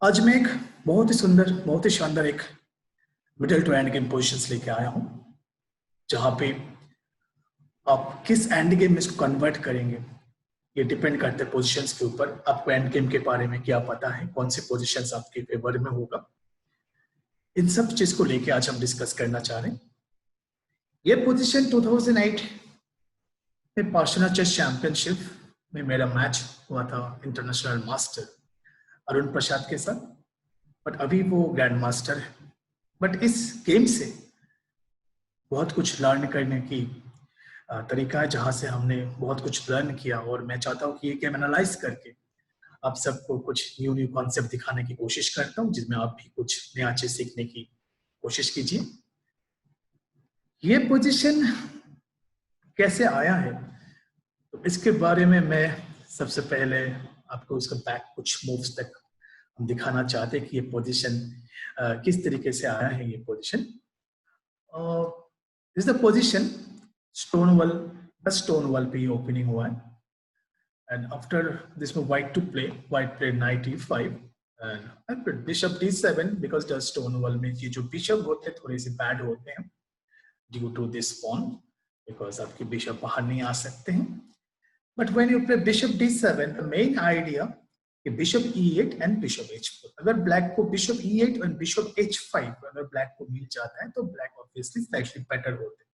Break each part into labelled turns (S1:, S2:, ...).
S1: आज मैं एक बहुत ही सुंदर, बहुत ही शानदार एक middle to end game positions लेके आया हूं, जहां पे आप किस एंड गेम में इसको कन्वर्ट करेंगे ये डिपेंड करते हैं पोजीशंस के ऊपर। आपको एंड गेम के बारे में क्या पता है, कौन सी पोजीशंस आपके फेवर में होगा, इन सब चीज को लेके आज हम डिस्कस करना चाह रहे हैं। ये पोजीशन 2008 में पार्शना चेस चैंपियनशिप में मेरा मैच हुआ था इंटरनेशनल मास्टर अरुण प्रसाद के साथ, बट अभी वो ग्रैंड मास्टर है। बट इस गेम से बहुत कुछ लर्न करने की तरीका है, जहां से हमने बहुत कुछ लर्न किया, और मैं चाहता हूँ कि ये गेम एनालाइज करके आप सबको कुछ न्यू कॉन्सेप्ट दिखाने की कोशिश करता हूँ, जिसमें आप भी कुछ नया चीज सीखने की कोशिश कीजिए। ये पोजीशन कैसे आया है, तो इसके बारे में मैं सबसे पहले आपको उसका बैक कुछ मूव्स तक हम दिखाना चाहते हैं कि ये पोजीशन किस तरीके से आया है। ये position is the position Stonewall पे ओपनिंग हुआ है, एंड आफ्टर दिस में white to play, white play knight e5 and bishop d7, because the Stonewall में ये जो बिशप होते हैं थोड़े से बैड होते हैं due to this pawn, because आपके बिशप बाहर नहीं आ सकते हैं। But when you play bishop d7, the main idea कि bishop e8 and bishop h4, अगर ब्लैक को बिशप e8 और बिशप h5 अगर ब्लैक को मिल जाता है तो ब्लैक ऑब्वियसली स्लाइटली बेटर होते हैं,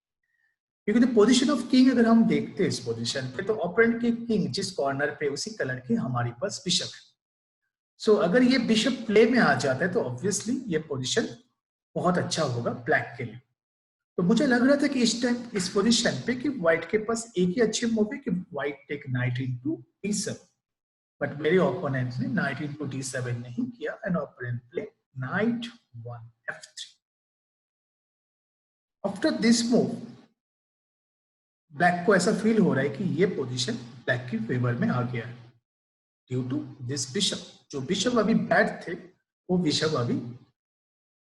S1: क्योंकि द पोजीशन ऑफ किंग अगर हम देखते हैं इस पोजीशन पे, तो ओपोनेंट के किंग जिस कॉर्नर पे उसी कलर के हमारे पास बिशप है। सो अगर ये बिशप प्ले में आ जाता है तो ऑब्वियसली ये पोजीशन बहुत अच्छा होगा ब्लैक के लिए। तो मुझे लग रहा था कि इस टाइम इस पोजीशन पे कि व्हाइट के पास एक ही अच्छी मूव है कि white take knight into d7, but मेरे ओपोनेंट ने नाइट इनटू d7 नहीं किया, and opponent play knight 1 f3। After this move black को ऐसा फील हो रहा है कि ये पोजीशन ब्लैक की फेवर में आ गया है ड्यू टू दिस बिशप। जो बिशप अभी बैड थे वो बिशप अभी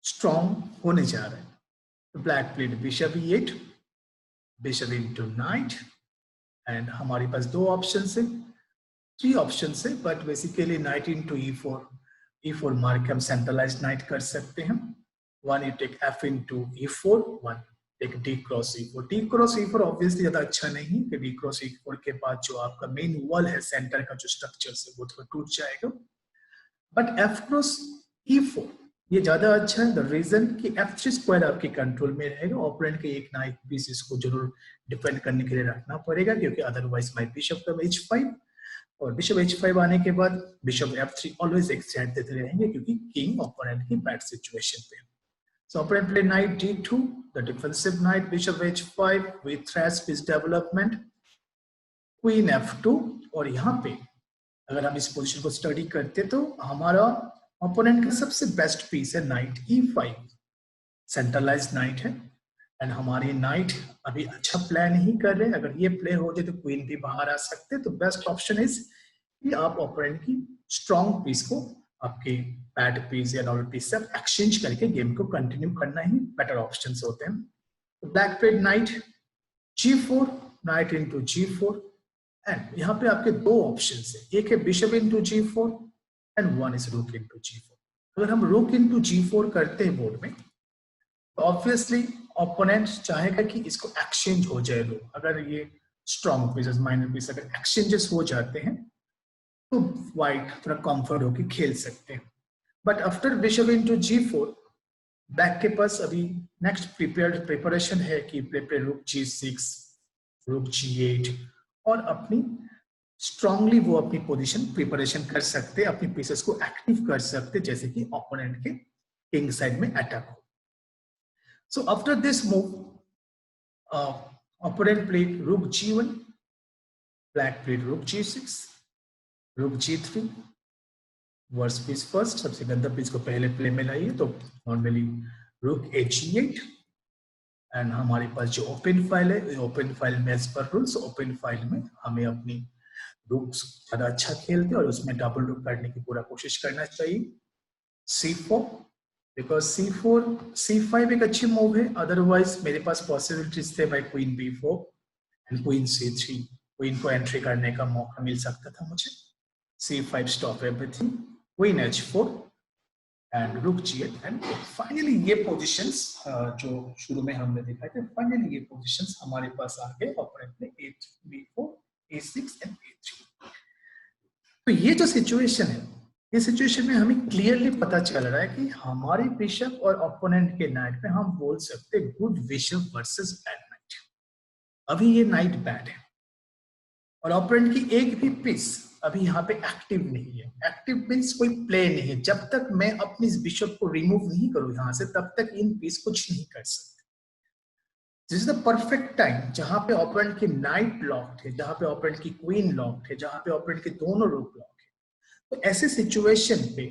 S1: स्ट्रॉन्ग होने जा रहे हैं। तो black played bishop e8, bishop into knight, and हमारे पास दो ऑप्शन है, थ्री ऑप्शन है, but basically knight into e4 मार के हम सेंट्रलाइज नाइट कर सकते हैं। One you take f into e4, one take d cross e4। d cross e4 obviously ज्यादा अच्छा नहीं, कि d क्रॉस e4 के बाद जो आपका मेन वॉल है सेंटर का जो स्ट्रक्चर है वो थोड़ा टूट जाएगा। बट f क्रॉस e4 ये ज्यादा अच्छा है। द रीजन कि f3 स्क्वायर आपके कंट्रोल में रहेगा, ओपोनेंट के एक नाइट पीस इसको जरूर डिफेंड करने के लिए रखना पड़ेगा, क्योंकि अदरवाइज माय बिशप का h5, और बिशप h5 आने के बाद बिशप f3 ऑलवेज एक साइड देते रहेंगे, क्योंकि किंग ओपोनेंट की बैड सिचुएशन पे। So opponent play knight d2, the defensive knight, bishop h5 with threat piece development, queen f2, और यहाँ पे अगर हम इस पोजीशन को स्टडी करते तो हमारा ओपोनेंट का सबसे बेस्ट पीस है नाइट e5, सेंट्रलाइज्ड नाइट है, एंड हमारी नाइट अभी अच्छा प्ले नहीं कर रहे। अगर ये प्ले हो जाए तो क्वीन भी बाहर आ सकते, तो बेस्ट ऑप्शन इज कि आप ओपोनेंट की स्ट्रॉन्ग पीस को आपके बैड पीस या नॉर्मल पीस से आप एक्सचेंज करके गेम को कंटिन्यू करना ही बेटर ऑप्शंस होते हैं। तो black played night g4, night into g4, and यहाँ पे आपके दो ऑप्शंस है, एक है bishop into g4 and one is रूक इनटू g4। अगर हम रूक इनटू g4 करते हैं बोर्ड में, तो ऑब्वियसली ओपोनेंट चाहेगा कि इसको एक्सचेंज हो जाए रूक। अगर ये स्ट्रॉन्ग पीसेस, माइनर पीस अगर एक्सचेंजेस हो जाते हैं तो व्हाइट थोड़ा कंफर्ट होकर खेल सकते हैं। But after bishop into g4 black के पास अभी नेक्स्ट प्रिपरेशन है कि रूक g6, रूक g8, और अपनी स्ट्रांगली वो अपनी पोजीशन प्रिपरेशन कर सकते, अपनी पीसेस को एक्टिव कर सकते, जैसे कि ओपोनेंट के किंग साइड में अटैक हो। So after this move opponent played रूक g1, ब्लैक प्लेड रूक g6, रूक g3, वर्स्ट पीस फर्स्ट, सबसे गंदा पीस को पहले प्ले में लाइए, तो नॉर्मली रूक h8, एंड हमारे पास जो ओपन फाइल है, ओपन फाइल में as per rules open file में हमें अपनी रूक्स ज्यादा अच्छा खेलते और उसमें डबल रूक करने की पूरा कोशिश करना चाहिए। c4, बिकॉज c5 एक अच्छी मूव है, अदरवाइज मेरे पास पॉसिबिलिटीज थे by queen b4 and queen c3, queen को एंट्री करने का मौका मिल सकता था मुझे। c5 stop everything, queen h4, and रुक g8 एंड फाइनली ये पोजीशंस जो शुरू में हमने दिखाए थे, फाइनली ये पोजीशंस हमारे पास आ गए ओपोनेंट ने a3 b4 a6 and a3। तो ये जो सिचुएशन है, इस सिचुएशन में हमें क्लियरली पता चल रहा है कि हमारे बिशप और ओपोनेंट के नाइट पे हम बोल सकते good bishop versus bad night. अभी ये नाइट बैड है और ओपोनेंट की एक भी पीस अभी यहाँ पे एक्टिव नहीं है। एक्टिव मींस कोई प्ले नहीं है। जब तक मैं अपनी इस बिशप को रिमूव नहीं करूं यहाँ से, तब तक इन पीस कुछ नहीं कर सकते। This is the perfect time जहां पे ओपोनेंट की नाइट लॉक्ड है, जहां पे ओपोनेंट की क्वीन लॉक्ड है, जहां पे ओपोनेंट के दोनों रूक लॉक है। तो ऐसे सिचुएशन पे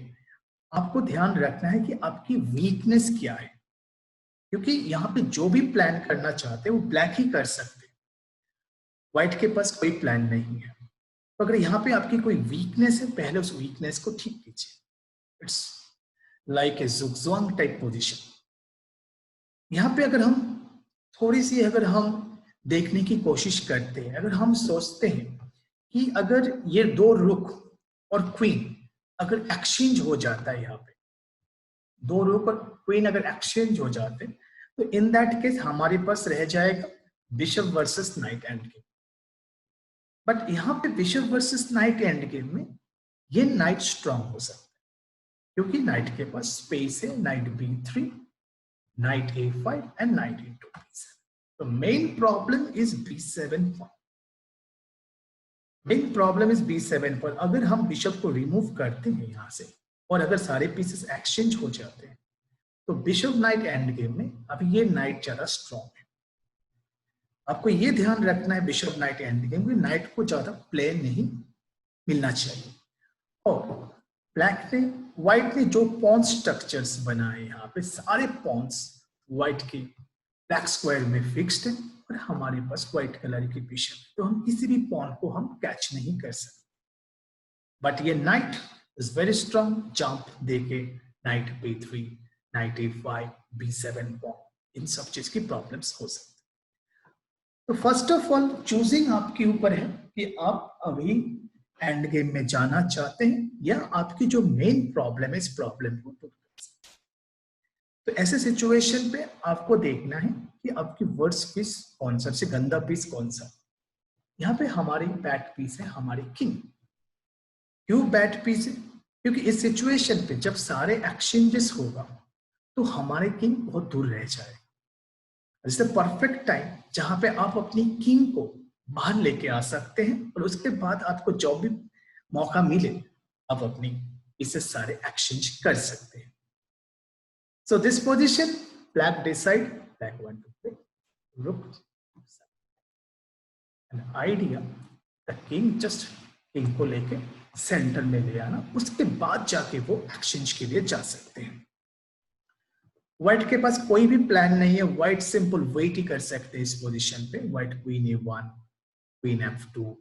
S1: आपको ध्यान रखना है कि आपकी वीकनेस क्या है, क्योंकि यहाँ पे जो भी प्लान करना चाहते हैं वो ब्लैक ही कर सकते हैं। व्हाइट के पास कोई प्लान नहीं है। तो अगर यहाँ पे आपकी कोई वीकनेस है, पहले उस वीकनेस को ठीक कीजिए। It's like a zugzwang type position. यहाँ पे अगर हम थोड़ी सी देखने की कोशिश करते हैं, अगर हम सोचते हैं कि अगर ये दो रुक और क्वीन अगर एक्सचेंज हो जाता है, यहाँ पे दो रुक और क्वीन अगर एक्सचेंज हो जाते हैं, तो इन दैट केस हमारे पास रह जाएगा bishop versus night end game. But यहाँ पे bishop versus night end game में ये नाइट स्ट्रांग हो सकता है, क्योंकि नाइट के पास स्पेस है, knight b3, knight a5 and night into b7। तो मेन प्रॉब्लम इज b7 पर। मेन प्रॉब्लम इज b7 पर। अगर हम बिशप को रिमूव करते हैं यहाँ से और अगर सारे पीसेस एक्सचेंज हो जाते हैं, तो बिशप नाइट एंड गेम में अभी ये नाइट ज्यादा स्ट्रांग है। आपको ये ध्यान रखना है बिशप नाइट एंड गेम में नाइट को ज्यादा प्ले नहीं मिलना चाहिए। और ब्लैक ने व्हाइट ने जो पॉन स्ट्रक्चर्स बनाए, यहाँ पे सारे पॉन्स व्हाइट के ब्लैक स्क्वायर में फिक्स्ड है और हमारे पास व्हाइट कलर की बिशप, तो हम किसी भी पॉन को हम कैच नहीं कर सकते। बट ये knight is very strong, jump देके knight b3, knight a5, b7 pawn, इन सब चीज की प्रॉब्लम्स हो सकती है। तो फर्स्ट ऑफ ऑल चूजिंग आपके ऊपर है कि आप अभी एंड गेम में जाना चाहते हैं या आपकी जो मेन प्रॉब्लम है इस प्रॉब्लम को दूर कर सकते हैं। तो ऐसे सिचुएशन पे आपको देखना है कि आपकी वर्स्ट पीस कौन सा, सबसे गंदा पीस कौन सा। यहाँ पे हमारी बैड पीस है हमारी किंग। क्यों बैड पीस है? क्योंकि इस सिचुएशन पे जब सारे एक्सचेंजेस होगा तो हमारे किंग बहुत दूर रह जाएगा। इट्स द परफेक्ट टाइम जहां पे आप अपनी किंग को बाहर लेके आ सकते हैं और उसके बाद आपको जो भी मौका मिले आप अपनी इसे सारे एक्सचेंज कर सकते हैं। So this position black decide, black want to play rook an idea, the king just king को लेके सेंटर में ले आना, उसके बाद जाके वो एक्सचेंज के लिए जा सकते हैं। व्हाइट के पास कोई भी प्लान नहीं है, व्हाइट सिंपल वेट ही कर सकते हैं इस पोजीशन पे। White queen a1, queen f2,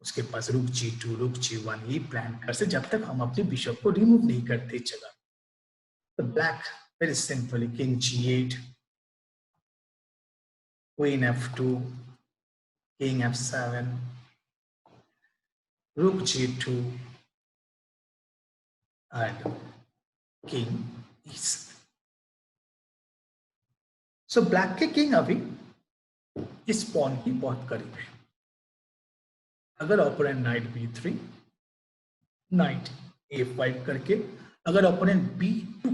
S1: उसके पास रुक g2, रुक g1, ये प्लान कर सकते जब तक हम अपनी बिशप को रिमूव नहीं करते जगह। तो black very simply king g8, queen f2, king f7, रुक g2 and king e7। So black के किंग अभी इस पॉन की बहुत करीब है। अगर opponent night b3, knight a5 करके अगर ओपोनेंट b2,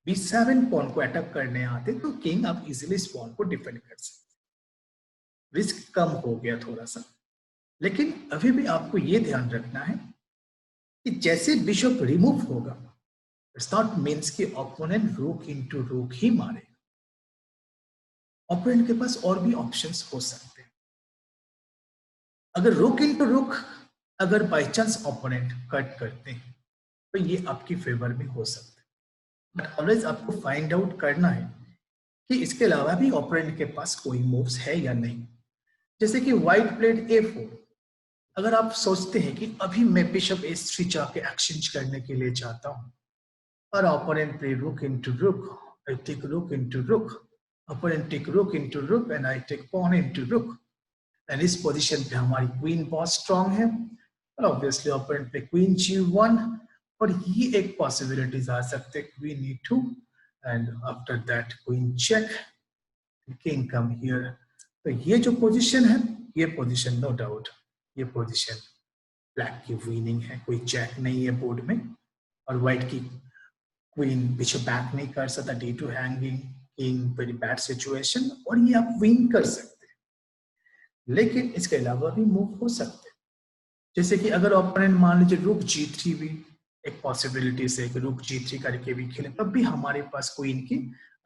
S1: b7 पॉन को अटैक करने आते तो किंग आप इजीली इस पॉन को डिफेंड कर सकते। रिस्क कम हो गया थोड़ा सा, लेकिन अभी भी आपको यह ध्यान रखना है कि जैसे बिशप रिमूव होगा, इट्स नॉट मीन्स कि ओपोनेंट रुक इनटू रुक ही मारेगा। ओपोनेंट के पास और भी ऑप्शंस हो सकते हैं। अगर रुक इनटू रुक अगर बाय चांस ओपोनेंट कट करते हैं तो ये आपकी फेवर में हो सकता है। बट ऑलवेज आपको फाइंड आउट करना है कि इसके अलावा भी ओपोनेंट के पास कोई मूव्स है या नहीं। जैसे कि व्हाइट प्लेड a4, अगर आप सोचते हैं कि अभी मैं बिशप a3 जाके एक्सचेंज करने के लिए चाहता हूं और ओपोनेंट प्ले रुक इनटू रुक, आई टेक रुक इनटू रुक, opponent take rook into rook and I take pawn into rook, and इस पोजीशन पे हमारी क्वीन बहुत स्ट्रांग है और ऑब्वियसली ओपोनेंट पे क्वीन g1 और ये एक पॉसिबिलिटीज आ सकते हैं, queen e2 and after that queen check, king come here. तो ये जो पोजीशन है, ये पोजीशन नो डाउट, ये पोजीशन ब्लैक की विनिंग है, कोई चेक नहीं है बोर्ड में, और व्हाइट की क्वीन बिशप बैक नहीं कर सकता, d2 hanging, king very bad situation, और ये आप विन कर सकते हैं। लेकिन इसके अलावा भी मूव हो सकते हैं, जैसे कि अगर ओपोनेंट मान लीजिए रुक g3 भी एक पॉसिबिलिटी से कि रुक g3 करके भी खेले, तब भी हमारे पास क्वीन की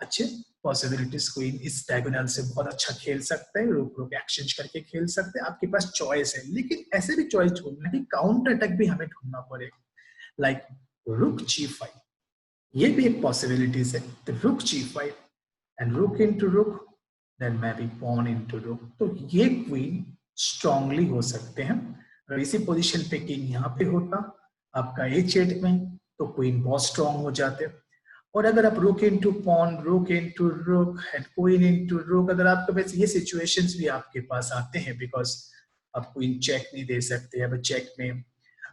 S1: अच्छे पॉसिबिलिटीज, क्वीन इस डायगोनल से बहुत अच्छा खेल सकते हैं, रुक रुक एक्सचेंज करके खेल सकते हैं, आपके पास चॉइस है। लेकिन ऐसे भी चॉइस ढूंढना है, काउंटर अटैक भी हमें ढूंढना पड़ेगा, लाइक रुक g5, ये भी एक पॉसिबिलिटीज है। तो रुक g5 and rook into rook, then maybe pawn into rook, तो ये क्वीन स्ट्रांगली हो सकते हैं। अगर इसी पोजीशन पे किंग यहाँ पे होता आपका h8 में, तो क्वीन बहुत स्ट्रांग हो जाते। और अगर आप रुक इनटू पॉन, रुक इनटू रुक एंड क्वीन इनटू रुक, अगर आपके पास ये सिचुएशंस भी आपके पास आते हैं, बिकॉज आप क्वीन चेक नहीं दे सकते, अब चेक में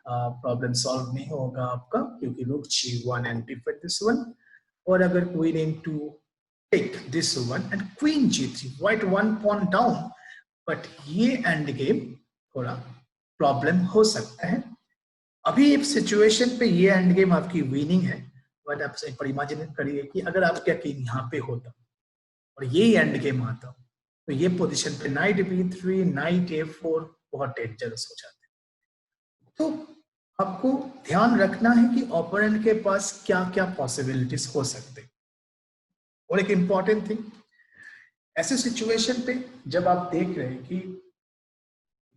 S1: प्रॉब्लम सॉल्व नहीं होगा आपका, क्योंकि रुक g1 and defend this one, और अगर queen into take this one and queen g3, white one pawn down, but ये एंड गेम थोड़ा प्रॉब्लम हो सकता है। अभी इस सिचुएशन पे ये एंड गेम आपकी विनिंग है, बट आप एक बार इमेजिन करिए कि अगर आपका किंग यहाँ पे होता और ये एंड गेम आता, तो ये पोजीशन पे नाइट b3, नाइट a4 बहुत डेंजरस हो जाते। तो आपको ध्यान रखना है कि ओपोनेंट के पास क्या क्या पॉसिबिलिटीज हो सकते। और एक इंपॉर्टेंट थिंग, ऐसे सिचुएशन पे जब आप देख रहे हैं कि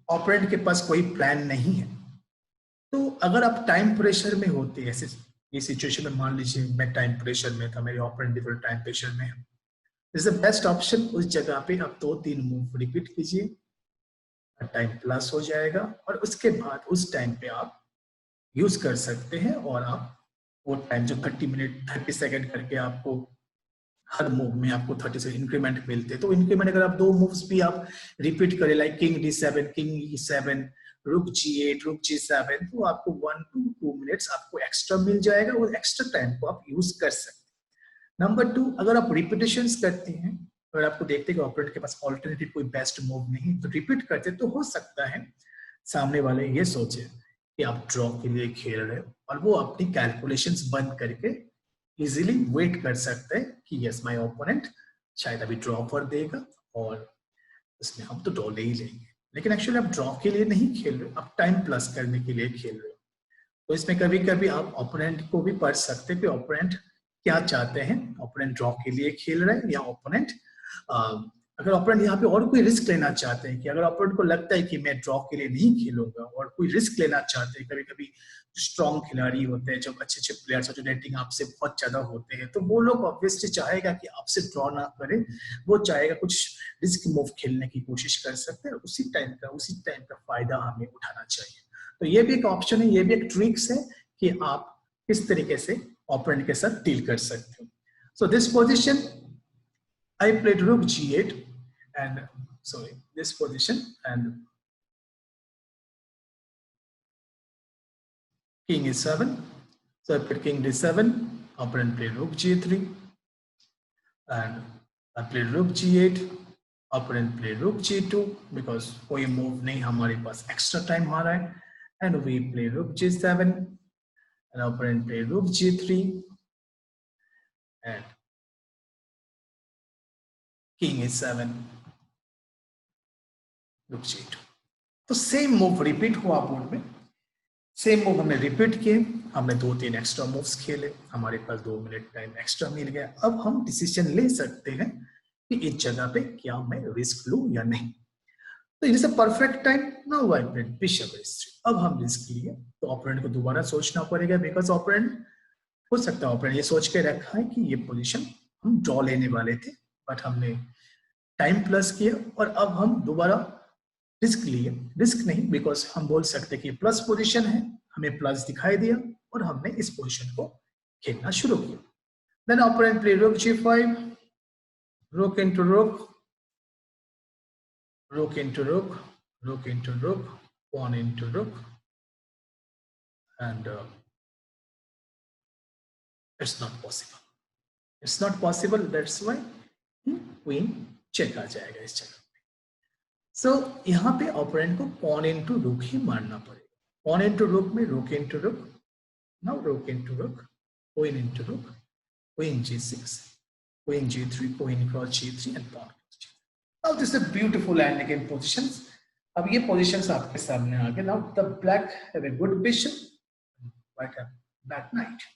S1: ओपोनेंट के पास कोई प्लान नहीं है, तो अगर आप टाइम प्रेशर में होते, ऐसे ये सिचुएशन में मान लीजिए मैं टाइम प्रेशर में था, मेरे ओपोनेंट भी थोड़ा टाइम प्रेशर में है, इज द बेस्ट ऑप्शन उस जगह पे आप 2-3 मूव रिपीट कीजिए, टाइम प्लस हो जाएगा, और उसके बाद उस टाइम पे आप यूज कर सकते हैं, और आप वो टाइम जो 30 मिनट 30 सेकंड करके आपको हर मूव में आपको 30 से इंक्रीमेंट मिलते हैं, तो इंक्रीमेंट अगर आप 2 मूव्स भी आप रिपीट करें, like king d7, king e7, रुक g8, रुक g7, तो आपको 1 to 2 मिनट्स आपको एक्स्ट्रा मिल जाएगा, और एक्स्ट्रा टाइम को आप यूज कर सकते हैं। नंबर 2, अगर आप रिपीटेशंस करते हैं, अगर आपको देखते हैं कि ऑपरेटर के पास ऑल्टरनेटिव कोई बेस्ट मूव नहीं, तो रिपीट करते, तो हो सकता है सामने वाले ये सोचे कि आप ड्रॉ के लिए खेल रहे हो, और वो अपनी कैलकुलेशंस बंद करके इजीली वेट कर सकते हैं कि यस माय ओपोनेंट शायद अभी ड्रॉ कर देगा, और उसमें हम तो ड्रॉ ले ही लेंगे। लेकिन एक्चुअली आप ड्रॉ के लिए नहीं खेल रहे हो, आप टाइम प्लस करने के लिए खेल रहे हो। तो इसमें कभी कभी आप ओपोनेंट को भी पढ़ सकते हैं कि ओपोनेंट क्या चाहते हैं, ओपोनेंट ड्रॉ के लिए खेल रहे हैं, या ओपोनेंट अगर ओपोनेंट यहाँ पे और कोई रिस्क लेना चाहते हैं, कि अगर ओपोनेंट को लगता है कि मैं ड्रॉ के लिए नहीं खेलूंगा, और कोई रिस्क लेना चाहते हैं, कभी कभी स्ट्रॉन्ग खिलाड़ी होते हैं, जो अच्छे अच्छे प्लेयर्स जो रेटिंग आपसे बहुत ज्यादा होते हैं, तो वो लोग ऑब्वियसली चाहेगा कि आपसे ड्रॉ ना करे, वो चाहेगा कुछ रिस्क मूव खेलने की कोशिश कर सकते हैं, उसी टाइम का फायदा हमें उठाना चाहिए। तो ये भी एक ऑप्शन है, ये भी एक ट्रिक्स है कि आप किस तरीके से ओपोनेंट के साथ डील कर सकते हो। सो this position I played rook g8 and sorry this position, and king e7. So I played king d7. Opponent played rook g3, and I played rook g8. Opponent played rook g2 because कोई move नहीं हमारे पास extra time आ रहा है, and we play rook g7, and opponent played rook g3 and king e7, rook g2. तो same move repeat हुआ board में, same move हमने repeat किए, हमने 2-3 एक्स्ट्रा मूव्स खेले, हमारे पास 2 मिनट टाइम एक्स्ट्रा मिल गया। अब हम डिसीजन ले सकते हैं कि इस जगह पे क्या मैं रिस्क लूं या नहीं। तो it is a perfect time, now I played bishop h3। अब हम रिस्क लिए, तो ऑपोनेंट को दोबारा सोचना पड़ेगा, बिकॉज ऑपोनेंट हो सकता है ऑपोनेंट ये सोच के रखा है कि ये पोजीशन हम ड्रॉ लेने वाले थे, बट हमने टाइम प्लस किया, और अब हम दोबारा रिस्क लिए, रिस्क नहीं बिकॉज हम बोल सकते कि प्लस पोजीशन है, हमें प्लस दिखाई दिया, और हमने इस पोजीशन को खेलना शुरू किया। Then opponent play rook g5, rook into rook, rook into rook, rook into rook, pawn into rook, and it's not possible, it's not possible, that's why queen check आ जाएगा इस जगह पे। सो यहाँ पे ऑपरेंड को पॉन इनटू रुक ही मारना पड़ेगा। पॉन इनटू रुक में रुक इनटू रुक, नाउ रुक इनटू रुक, क्वीन इनटू रुक, queen g6, queen g3, queen cross g3 and pawn cross g3. Now this is a beautiful and again positions. अब ये positions आपके सामने आ गए. Now the black have a good bishop, white have bad knight.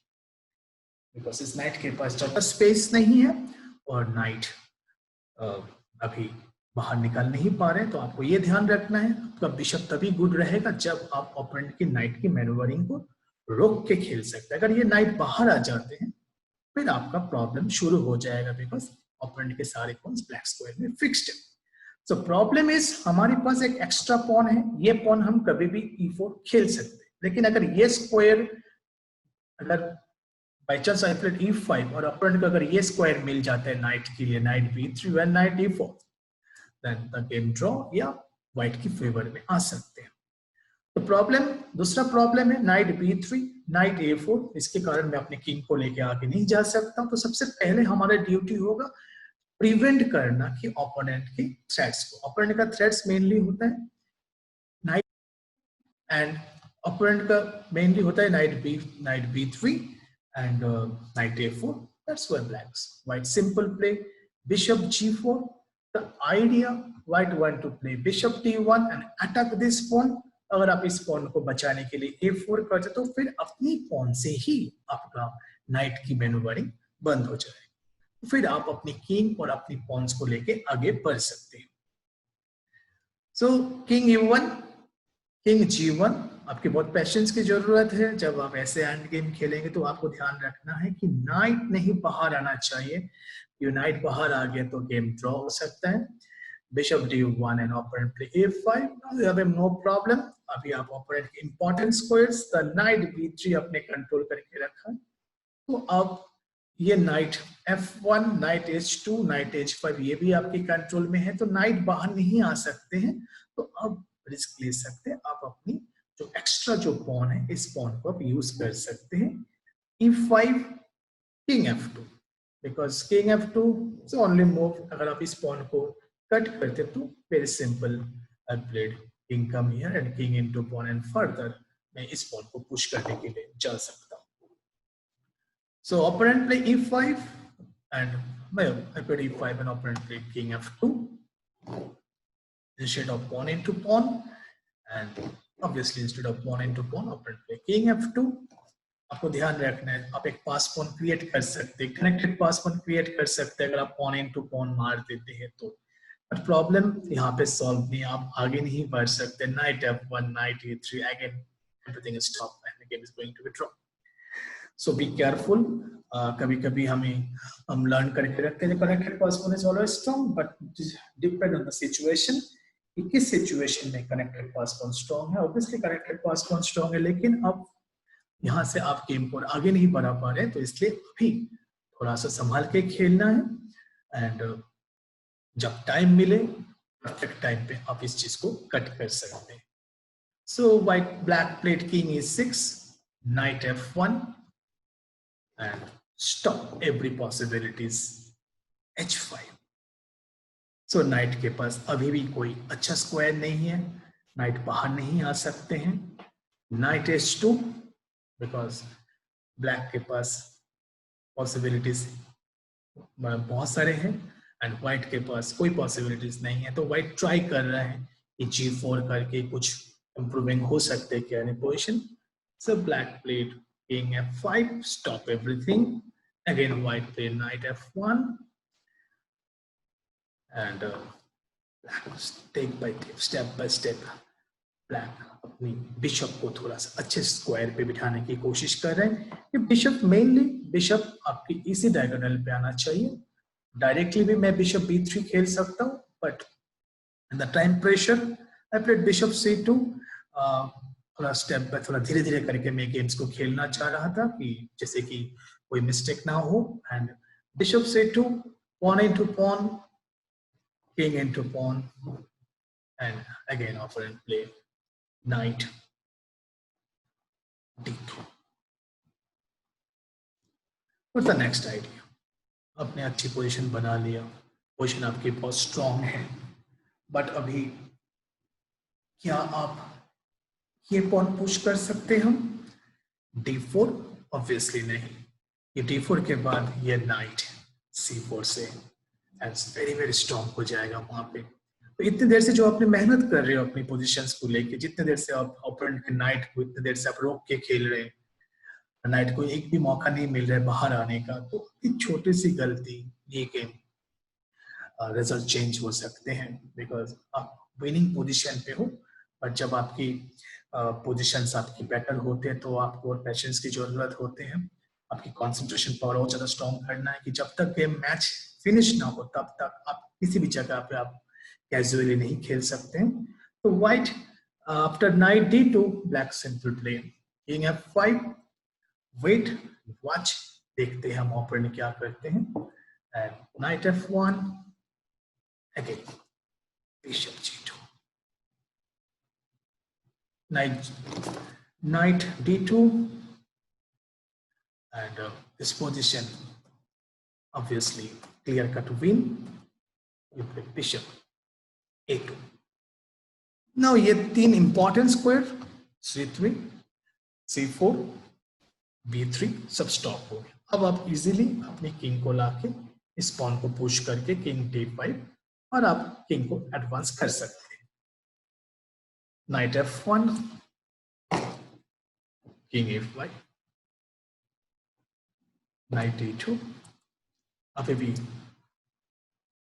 S1: Because इस knight के पास ज्यादा space नहीं है और knight अभी बाहर निकल नहीं पा रहे, तो आपको ये ध्यान रखना है आपका बिशप तभी गुड रहेगा जब आप ओपोनेंट की नाइट की मैनूवरिंग को रोक के खेल सकते हैं। अगर ये नाइट बाहर आ जाते हैं फिर आपका प्रॉब्लम शुरू हो जाएगा, बिकॉज ओपोनेंट के सारे पॉन्स ब्लैक स्क्वायर में फिक्स्ड है। सो प्रॉब्लम इज हमारे पास एक एक्स्ट्रा पॉन है, ये पॉन हम कभी भी e4 खेल सकते हैं, लेकिन अगर ये स्क्वायर अगर by chance I played e5 और ओपोनेंट को अगर ये स्क्वायर मिल जाता है नाइट के लिए, नाइट b3 व knight e4, then the game draw या व्हाइट की फेवर में आ सकते हैं। तो प्रॉब्लम, दूसरा प्रॉब्लम है नाइट b3, नाइट a4, इसके कारण मैं अपने किंग को लेके आगे नहीं जा सकता। तो सबसे पहले हमारा ड्यूटी होगा प्रिवेंट करना कि ओपोनेंट की थ्रेट्स को, ओपोनेंट का थ्रेट्स मेनली होता है नाइट एंड ओपोनेंट का मेनली होता है knight b3 and knight a4, that's why blacks white simple play bishop g4, the idea white want to play bishop d1 and attack this pawn. अगर आप इस pawn को बचाने के लिए a4 करते तो फिर अपनी पॉन से ही आपका नाइट की मैनूवरिंग बंद हो जाएगी, फिर आप अपनी किंग और अपनी पॉन्स को लेके आगे बढ़ सकते हैं। सो किंग e1, किंग g1, आपके बहुत पेशेंस की जरूरत है। जब आप ऐसे एंड गेम खेलेंगे तो आपको ध्यान रखना है कि नाइट नहीं बाहर आना चाहिए, नाइट बाहर आ गया तो गेम ड्रॉ हो सकता है। Bishop d1 and opponent play a5. Now you have no problem. अभी आप opponent के important squares, the knight b3 अपने कंट्रोल करके रखा, तो अब ये knight f1, knight h2, knight h5 ये भी आपके कंट्रोल में है, तो knight बाहर नहीं आ सकते हैं। तो अब रिस्क ले सकते हैं, आप अपनी जो एक्स्ट्रा जो पॉन है इस पॉन को आप यूज कर सकते हैं। e5, king f2, because king f2 is only move, अगर आप इस पॉन को कट करते तो very simple, I played king come here and king into pawn and further मैं इस पॉन को पुश करने के लिए जा सकता हूं। So opponent play e5 and I played e5 and opponent played king f2 instead of pawn into pawn, and obviously instead of pawn into pawn opponent played king f2। आपको ध्यान रखना है आप एक पास पॉन क्रिएट कर सकते हैं, connected pass pawn create कर सकते हैं अगर आप पॉन इनटू पॉन मार देते हैं तो, बट प्रॉब्लम यहाँ पे सॉल्व नहीं, आप आगे नहीं बढ़ सकते। Knight f1, knight e3, again everything is stop and the game is going to be draw. So be careful. कभी-कभी हम लर्न करके रखते हैं connected pass pawn is always strong, but depend on the situation कि किस situation में connected pass pawn strong है। Obviously connected pass pawn strong है, लेकिन अब यहाँ से आप गेम को आगे नहीं बढ़ा पा रहे, तो इसलिए अभी थोड़ा सा संभाल के खेलना है एंड जब टाइम मिले परफेक्ट टाइम पे आप इस चीज को कट कर सकते हैं। So white black played king e6, knight f1 and stop every possibilities h5। So knight के पास अभी भी कोई अच्छा स्क्वायर नहीं है, नाइट बाहर नहीं आ सकते हैं। नाइट h2, बिकॉज ब्लैक के पास पॉसिबिलिटीज बहुत सारे हैं एंड व्हाइट के पास कोई पॉसिबिलिटीज नहीं है, तो व्हाइट ट्राई कर रहा है कि g4 करके कुछ इंप्रूविंग हो सकते हैं क्या इन position. So black played king f5, stop everything, again white played night f1 and step by step black अपनी बिशप को थोड़ा सा अच्छे स्क्वायर पे बिठाने की कोशिश कर रहे हैं। ये बिशप मेनली बिशप आपकी इसी डायगोनल पे आना चाहिए। डायरेक्टली भी मैं बिशप b3 खेल सकता हूँ, but in the time pressure I played bishop c2। थोड़ा स्टेप बाय थोड़ा धीरे धीरे करके मैं गेम्स को खेलना चाह रहा था कि जैसे कि कोई मिस्टेक ना हो। And bishop c2, pawn into pawn, king into pawn, and again opponent play knight d2। और द नेक्स्ट आइडिया, आपने अच्छी पोजीशन बना लिया, पोजीशन आपकी बहुत स्ट्रांग है, बट अभी क्या आप ये पॉन पुश कर सकते हैं हम? D4 ऑब्वियसली नहीं, ये D4 के बाद ये नाइट C4 से वेरी वेरी स्ट्रांग हो जाएगा वहां पे। तो इतनी देर से जो आपने मेहनत कर रहे हो अपनी पोजीशंस को लेके, जितने देर से आप ओपोनेंट के नाइट को इतने देर से आप रोक के खेल रहे हैं, नाइट को एक भी मौका नहीं मिल रहा है बाहर आने का, तो एक छोटी सी गलती ये गेम रिजल्ट चेंज हो सकते हैं, बिकॉज आप विनिंग पोजीशन पे हो। बट जब आपकी पोजीशंस आपकी बेटर होते हैं तो आपको और पेशेंस की जरूरत होते हैं, आपकी कंसंट्रेशन पावर और ज्यादा स्ट्रॉन्ग करना है कि जब तक गेम मैच फिनिश ना हो तब तक आप किसी भी जगह पे आप कैजुअली नहीं खेल सकते हैं। तो white after knight D2 black simple play king F5, wait watch, देखते हैं हम ओपोनेंट क्या करते हैं, and knight F1, again bishop G2, knight D2, and this position obviously clear cut win. You play bishop A2. Now ये तीन important square C3, C4, B3 सब stop हो गया। अब आप इजीली अपने किंग को लाके इस पॉन को पुश करके किंग D5 और आप किंग को एडवांस कर सकते हैं। Night F1, king A5, night D2। अभी भी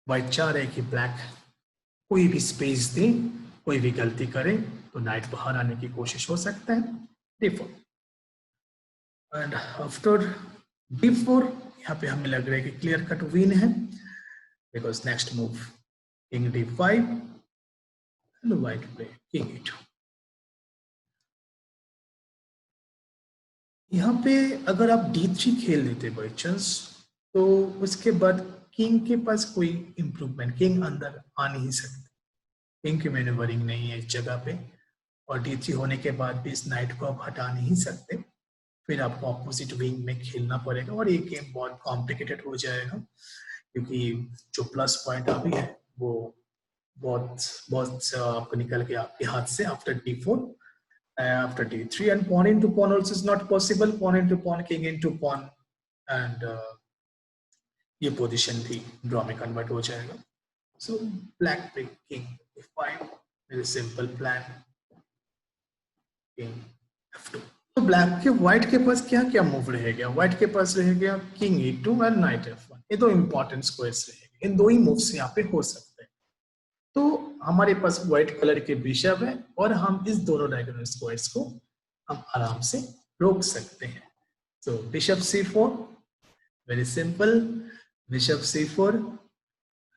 S1: व्हाइट चाह रहे कि ब्लैक कोई भी स्पेस दे, कोई भी गलती करे तो नाइट बाहर आने की कोशिश हो सकता है। D4 एंड आफ्टर D4 यहाँ पे हमें लग रहा है कि क्लियर कट विन है, because next move king D5 and white play king E2। यहाँ पे अगर आप D3 खेल लेते बाई चांस तो उसके बाद किंग के पास कोई इंप्रूवमेंट, किंग अंदर आ नहीं सकते, किंग की मैन्यूवरिंग नहीं है इस जगह पे, और D3 होने के बाद भी इस नाइट को आप हटा नहीं सकते, फिर आपको ऑपोजिट विंग में खेलना पड़ेगा और ये गेम बहुत कॉम्प्लिकेटेड हो जाएगा, क्योंकि जो प्लस पॉइंट अभी है वो बहुत आपको निकल के आपके हाथ से after D4, after D3, and pawn into pawn also is not possible, pawn into pawn, king into pawn, and ये पोजीशन भी ड्रॉ में कन्वर्ट हो जाएगा। So black pick king F5, very simple plan, king F2। तो black के white के पास क्या क्या मूव रह गया? व्हाइट के पास रह गया king E2 and knight F1, ये दो इंपॉर्टेंट स्क्वायर्स रहेंगे, इन दो ही मूव्स यहाँ पे हो सकते हैं। तो हमारे पास व्हाइट कलर के बिशप है और हम इस दोनों डायगोनल स्क्वायर्स को हम आराम से रोक सकते हैं। सो bishop C4, very simple, bishop C4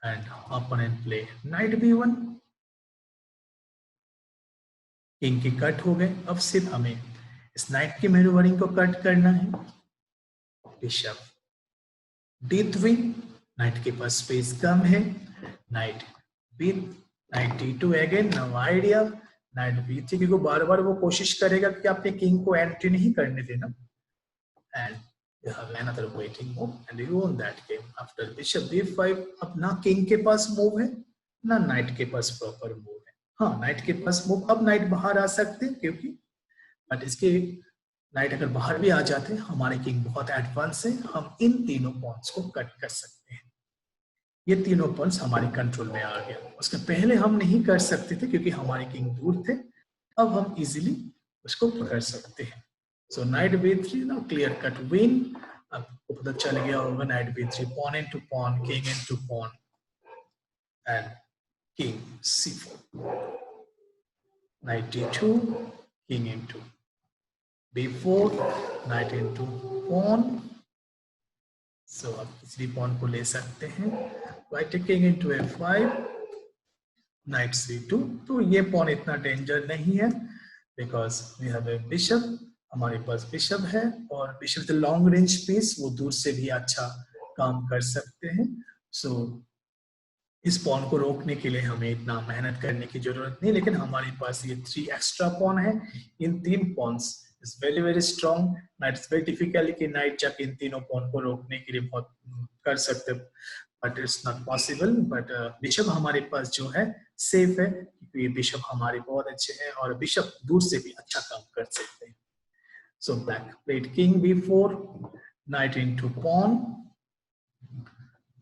S1: and opponent play night B1, king की कट हो गए। अब सिर्फ हमें इस नाइट की मैन्यूवरिंग को कट करना है। बिशप D3, नाइट के पास स्पेस कम है, knight knight D2 again, no idea, knight B3, क्योंकि बार बार वो कोशिश करेगा कि आपने किंग को एंट्री नहीं करने देना, and you have another waiting move and you own that game after bishop B5। अब ना किंग के पास मूव है ना नाइट के पास प्रॉपर मूव है। हाँ, नाइट के पास मूव, अब नाइट बाहर आ सकते हैं क्योंकि, बट इसके नाइट अगर बाहर भी आ जाते हैं हमारे किंग बहुत एडवांस है, हम इन तीनों पॉइंट्स को कट कर सकते हैं। ये तीनों पॉइंट्स हमारे कंट्रोल में आ गया, उसके पहले हम नहीं कर सकते थे क्योंकि हमारे किंग दूर थे, अब हम इजीली उसको पकड़ सकते हैं। सो night B3, now clear cut win। आपको पता चल गया होगा night B3, pawn into pawn, king into pawn, and king C4, knight D2, king into B4, knight into pawn। सो आप किसी भी pawn को ले सकते हैं, white king into F5, knight C2। तो ये pawn इतना डेंजर नहीं है because we have a bishop, हमारे पास बिशप है और bishop the long range piece, वो दूर से भी अच्छा काम कर सकते हैं। सो इस पॉन को रोकने के लिए हमें इतना मेहनत करने की जरूरत नहीं, लेकिन हमारे पास ये 3 एक्स्ट्रा पॉन है, इन 3 pawns is very very strong. Knight is very difficult कि नाइट जाके इन तीनों पॉन को रोकने के लिए बहुत कर सकते, but it's not possible. But bishop हमारे पास जो है सेफ है, क्योंकि बिशप हमारे बहुत अच्छे हैं और बिशप दूर से भी अच्छा काम कर सकते हैं। So black played king b4, knight into pawn,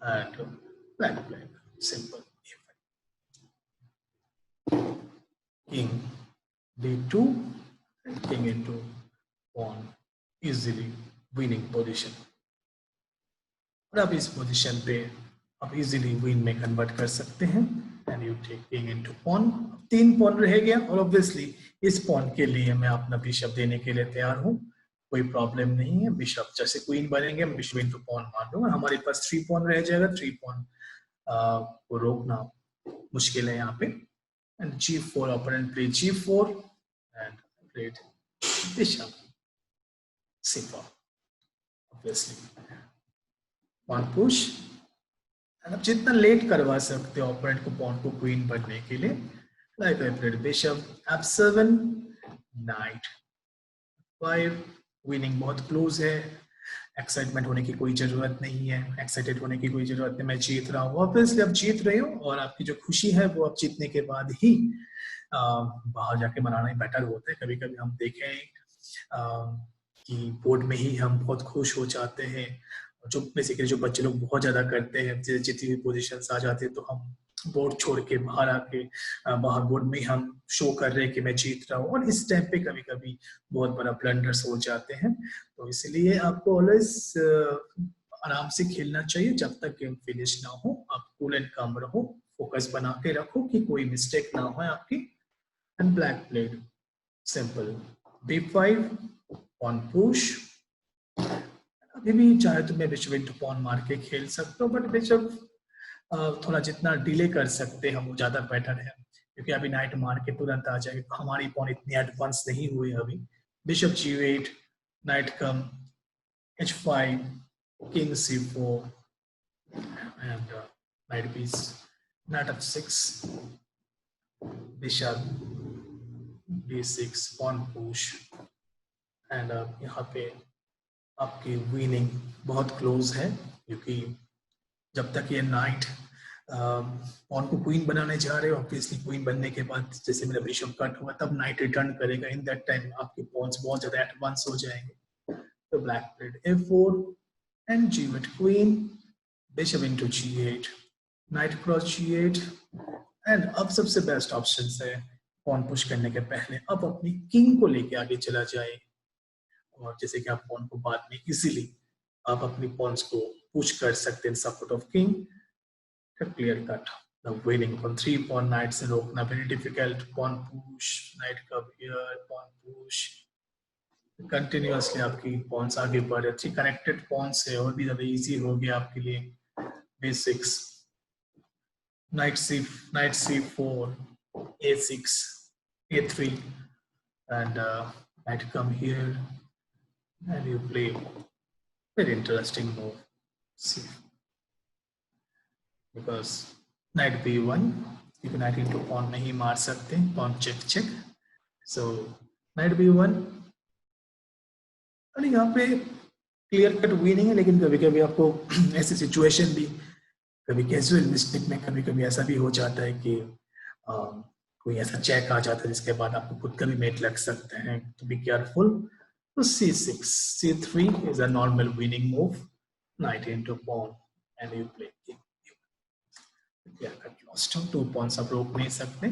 S1: and black played simple king d2 and king into pawn, easily winning position। और अब इस पोजीशन पे आप इजीली विन में कन्वर्ट कर सकते हैं। And you take king into pawn, 3 pawn रह गया और ऑब्वियसली इस पॉन के लिए मैं अपना बिशप देने के लिए तैयार हूँ, कोई प्रॉब्लम नहीं है। बिशप जैसे क्वीन बनेंगे मैं बिशप इनटू पॉन मार दूंगा, हमारे पास 3 पॉन रह जाएगा। 3 पॉन को रोकना मुश्किल है यहाँ पे। एंड g4, opponent play g4 and played bishop c4, obviously pawn push. अब जितना लेट करवा सकते हो ओपोनेंट को पॉन को क्वीन बनने के लिए, like I played bishop f7, night 5, winning बहुत क्लोज है, एक्साइटमेंट होने की कोई जरूरत नहीं है, एक्साइटेड होने की कोई जरूरत नहीं, मैं जीत रहा हूँ। ऑब्वियसली आप जीत रहे हो और आपकी जो खुशी है वो आप जीतने के बाद ही बाहर जाके मनाना ही बेटर होता है। कभी कभी हम देखें कि बोर्ड में ही हम बहुत खुश हो जाते हैं, जो बेसिकली जो बच्चे लोग बहुत ज्यादा करते हैं, जितनी भी पोजीशंस आ जाते हैं तो हम बोर्ड छोड़ के बाहर आके बाहर बोर्ड में हम शो कर रहे हैं कि मैं जीत रहा हूँ, और इस टाइम पे कभी कभी बहुत बड़ा ब्लंडर्स हो जाते हैं। तो इसलिए आपको ऑलवेज आराम से खेलना चाहिए जब तक गेम फिनिश ना हो। आप कूल एंड काम रहो, फोकस बना के रखो कि कोई मिस्टेक ना हो आपकी। And black played simple b5, pawn push. अभी भी चाहे तो मैं बिशप इनटू पॉन मार के खेल सकता हूँ, बट बिशप थोड़ा जितना डिले कर सकते हैं वो ज्यादा बेटर है, क्योंकि अभी नाइट मार के तुरंत आ जाएगी। हमारी पॉन इतनी एडवांस नहीं हुई अभी। Bishop g8, night come h5, king c4 and knight knight f6, bishop d6, pawn push। And यहाँ पे आपकी विनिंग बहुत क्लोज है, क्योंकि जब तक ये नाइट पॉन को क्वीन बनाने जा रहे हो, ऑब्वियसली क्वीन बनने के बाद जैसे मेरा बिशप कट हुआ तब नाइट रिटर्न करेगा, इन दैट टाइम आपके पॉन्स बहुत ज्यादा एडवांस हो जाएंगे। तो black played a4 and g8 queen, bishop into g8, knight cross g8। And अब सबसे बेस्ट ऑप्शन है पॉन पुश करने के पहले अब अपनी किंग को लेके आगे चला जाए, और जैसे कि आप पॉन को बाद में इजीली आप अपनी पॉन्स को पुश कर सकते हैं support of king. Clear cut the winning on 3 pawn knight से रोकना very difficult. Pawn push, knight come here, pawn push, continuously आपकी पॉन्स आगे बढ़ रहे, 3 कनेक्टेड पॉन्स है और भी ज्यादा इजी हो गया आपके लिए। b6, knight c4, a6, a3 and knight come here and you play very interesting move c, because knight b1, क्योंकि knight into pawn नहीं मार सकते, pawn check, so knight b1। और यहाँ पे क्लियर कट विनिंग है, लेकिन कभी कभी आपको ऐसी सिचुएशन भी, कभी कैजुअल मिस्टेक में कभी कभी ऐसा भी हो जाता है कि कोई ऐसा चेक आ जाता है जिसके बाद आपको खुद का भी मेट लग सकते हैं, तो बी केयरफुल। तो c6, c3 is a normal winning move, knight into pawn and you play king। Clear cut lost, 2 pawns आप रोक नहीं सकते।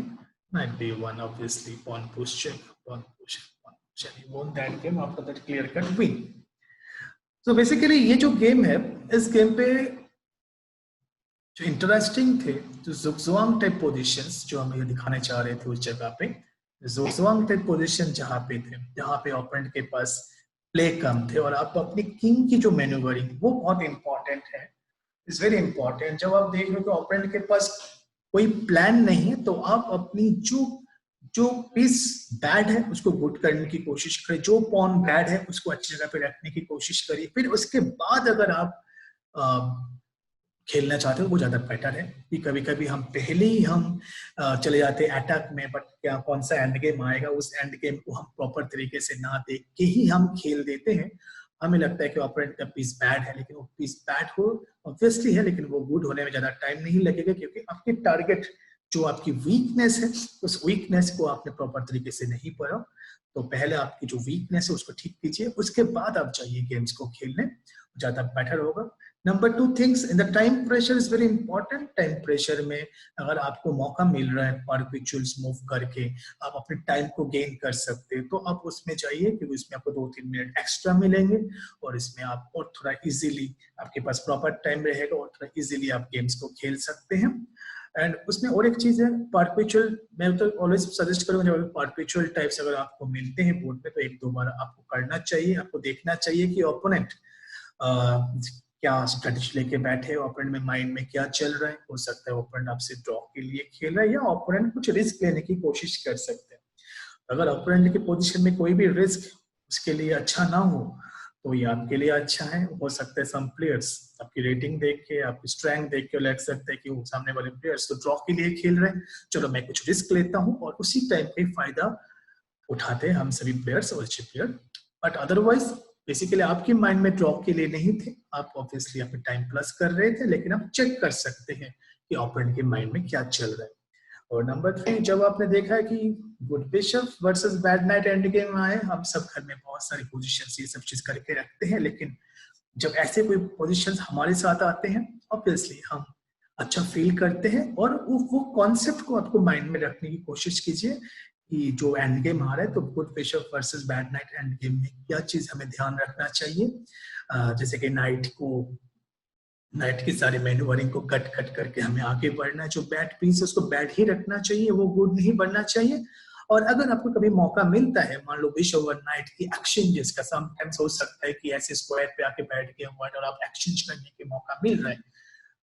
S1: knight b1 obviously pawn push check, pawn push, and he won that game after that clear cut win। So basically ये जो game है, इस game पे जो इंटरेस्टिंग थे, जो ज़ुक्सवांग टाइप पोजीशंस जो हम ये दिखाने चाह रहे थे उस जगह पे, ज़ुक्सवांग टाइप पोजीशन जहाँ पे थे, जहाँ पे ओपोनेंट के पास प्ले कम थे और आप अपनी किंग की जो मैन्यूवरिंग वो बहुत इंपॉर्टेंट है, इज वेरी इंपॉर्टेंट। जब आप देख रहे हो कि ओपोनेंट के पास कोई प्लान नहीं है तो आप अपनी जो पीस बैड है उसको गुड करने की कोशिश करें, जो पॉन बैड है उसको अच्छी जगह पे रखने की कोशिश करिए, फिर उसके बाद अगर आप खेलना चाहते हो वो ज्यादा बेटर है। कि कभी कभी हम पहले ही हम चले जाते हैं अटैक में, बट क्या कौन सा एंड गेम आएगा, उस एंड गेम को हम प्रॉपर तरीके से ना देख के ही हम खेल देते हैं। हमें लगता है कि ओपोनेंट का पीस बैड है, लेकिन वो पीस बैड हो ऑब्वियसली है, लेकिन वो गुड होने में ज्यादा टाइम नहीं लगेगा, क्योंकि आपकी टारगेट जो आपकी वीकनेस है, उस वीकनेस को आपने प्रॉपर तरीके से नहीं पढ़ा। तो पहले आपकी जो वीकनेस है उसको ठीक कीजिए, उसके बाद आप जाइए गेम्स को खेलने, ज्यादा बेटर होगा। Number 2 things in the time pressure is very important. Time pressure में अगर आपको मौका मिल रहा है परपेचुअल्स मूव करके आप अपने टाइम को गेन कर सकते हैं, तो आप उसमें जाइए, क्योंकि इसमें आपको 2-3 मिनट एक्स्ट्रा मिलेंगे और इसमें आप और थोड़ा इजीली आपके पास प्रॉपर टाइम रहेगा और थोड़ा इजीली आप गेम्स को खेल सकते हैं। एंड उसमें और एक चीज है परपेचुअल, मैं तो ऑलवेज सजेस्ट करूंगा जब परपेचुअल टाइप्स अगर आपको मिलते हैं बोर्ड पे तो एक दो बार आपको करना चाहिए, आपको देखना चाहिए कि ओपोनेंट क्या स्ट्रेटेजी लेके बैठे हैं, ओपोनेंट में माइंड में क्या चल रहा है। हो सकता है ओपोनेंट आपसे ड्रॉ के लिए खेल रहा है या ओपोनेंट कुछ रिस्क लेने की कोशिश कर सकते हैं। अगर ओपोनेंट की पोजीशन में कोई भी रिस्क उसके लिए अच्छा ना हो तो ये आपके लिए अच्छा है। हो सकता है सम प्लेयर्स आपकी रेटिंग देख के, आपकी स्ट्रेंथ देख के लग सकते हैं कि वो सामने वाले प्लेयर्स तो ड्रॉ के लिए खेल रहे हैं, चलो मैं कुछ रिस्क लेता हूँ, और उसी टाइम पे फायदा उठाते हैं हम सभी प्लेयर्स और अच्छे प्लेयर। बट अदरवाइज बेसिकली आपके माइंड में ड्रॉप के लिए नहीं थे, आप ऑब्वियसली अपने टाइम प्लस कर रहे थे, लेकिन आप चेक कर सकते हैं कि ओपोनेंट के माइंड में क्या चल रहा है। और नंबर 3, जब आपने देखा है कि good bishop versus bad knight end game आए, हम सब घर में बहुत सारी पोजीशंस ये सब चीज करके रखते हैं, लेकिन जब ऐसे कोई पोजीशंस हमारे साथ आते हैं ऑब्वियसली हम अच्छा फील करते हैं, और वो कॉन्सेप्ट को आपको माइंड में रखने की कोशिश कीजिए कि जो एंड गेम आ रहा है तो good bishop versus bad knight end game में क्या चीज हमें ध्यान रखना चाहिए। जैसे कि नाइट की सारी मैन्यूवरिंग को कट कट करके हमें आगे बढ़ना है, जो बैड पीस है उसको बैड ही रखना चाहिए, वो गुड नहीं बनना चाहिए। और अगर आपको कभी मौका मिलता है, मान लो बिशप ओवर नाइट की एक्सचेंजेस का, समटाइम्स हो सकता है कि ऐसे स्क्वायर पे आके बैठ गए और आप एक्सचेंज करने के मौका मिल रहा है,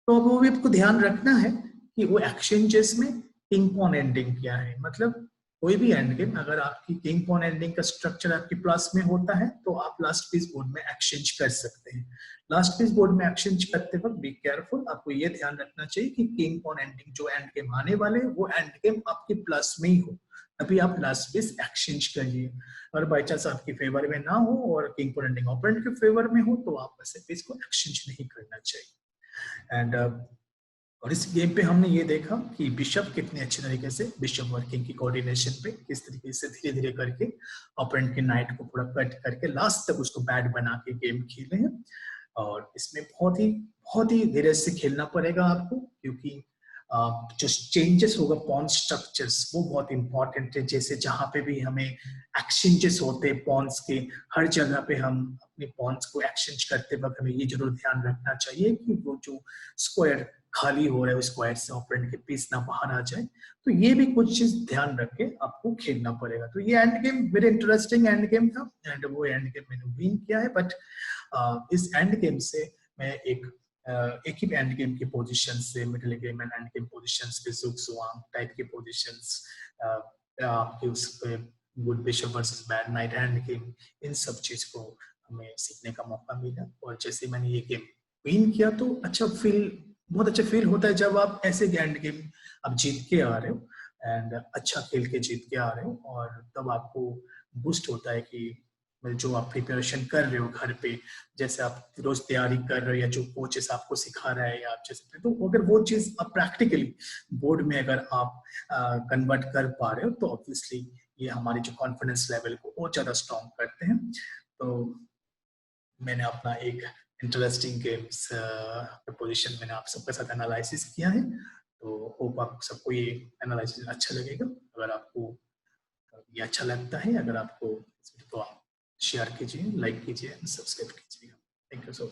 S1: तो वो भी आपको ध्यान रखना है कि वो एक्सचेंजेस में किंग पॉन एंडिंग क्या है। मतलब कोई भी एंड गेम अगर आपकी किंग पॉन एंडिंग का स्ट्रक्चर आपकी प्लस में होता है तो आप लास्ट पीस बोर्ड में एक्सचेंज कर सकते हैं। लास्ट पीस बोर्ड में एक्सचेंज करते वक्त बी केयरफुल, आपको ये ध्यान रखना चाहिए कि किंग पॉन एंडिंग जो एंड गेम आने वाले वो एंड गेम आपकी प्लस में ही हो, तभी आप लास्ट पीस एक्सचेंज करिए। अगर बाई चांस आपकी फेवर में ना हो और किंग पॉन एंडिंग ओपोनेंट के फेवर में हो तो आप वैसे पीस को एक्सचेंज नहीं करना चाहिए। एंड और इस गेम पे हमने ये देखा कि बिशप कितने अच्छे तरीके से बिशप वर्किंग की कोऑर्डिनेशन पे किस तरीके से धीरे धीरे करके ओपोनेंट के नाइट को पूरा कट करके लास्ट तक उसको बैड बना के गेम खेले हैं। और इसमें बहुत ही धीरे से खेलना पड़ेगा आपको, क्योंकि जो चेंजेस होगा पॉन स्ट्रक्चर्स वो बहुत इंपॉर्टेंट है। जैसे जहां पे भी हमें एक्सचेंजेस होते हैं पॉन्स के, हर जगह पे हम अपने पॉन्स को एक्सचेंज करते वक्त हमें ये जरूर ध्यान रखना चाहिए कि वो जो स्क्वायर खाली हो रहा है उस स्क्वायर से ओपोनेंट के पीस ना बाहर आ जाए। तो ये भी कुछ चीज ध्यान रख के आपको खेलना पड़ेगा। तो ये end game very interesting end game था, एंड वो एंड गेम मैंने विन किया है। बट इस एंड गेम से मैं एक ही एंड गेम की पोजीशन से middle game end end game positions पे जुग जुआंग टाइप की पोजीशंस, आपके उस पे good bishop versus bad knight end game, इन सब चीज को हमें सीखने का मौका मिला। और जैसे मैंने ये गेम विन किया तो बहुत अच्छा फील होता है जब आप ऐसे एंड गेम आप जीत के आ रहे हो एंड अच्छा खेल के जीत के आ रहे हो, और तब आपको बूस्ट होता है कि जो आप प्रिपरेशन कर रहे हो घर पे, जैसे आप रोज तैयारी कर रहे हो या जो कोचेस आपको सिखा रहा है या आप जैसे, तो अगर वो चीज आप प्रैक्टिकली बोर्ड में अगर आप कन्वर्ट कर पा रहे हो तो ऑब्वियसली ये हमारे जो कॉन्फिडेंस लेवल को और ज्यादा स्ट्रॉन्ग करते हैं। तो मैंने अपना एक इंटरेस्टिंग गेम्स पोजीशन मैंने आप सबके साथ एनालिसिस किया है, तो होप आप सबको ये एनालिसिस अच्छा लगेगा। अगर आपको ये अच्छा लगता है, अगर आपको तो आप शेयर कीजिए, लाइक कीजिए, सब्सक्राइब कीजिएगा। Thank you so much.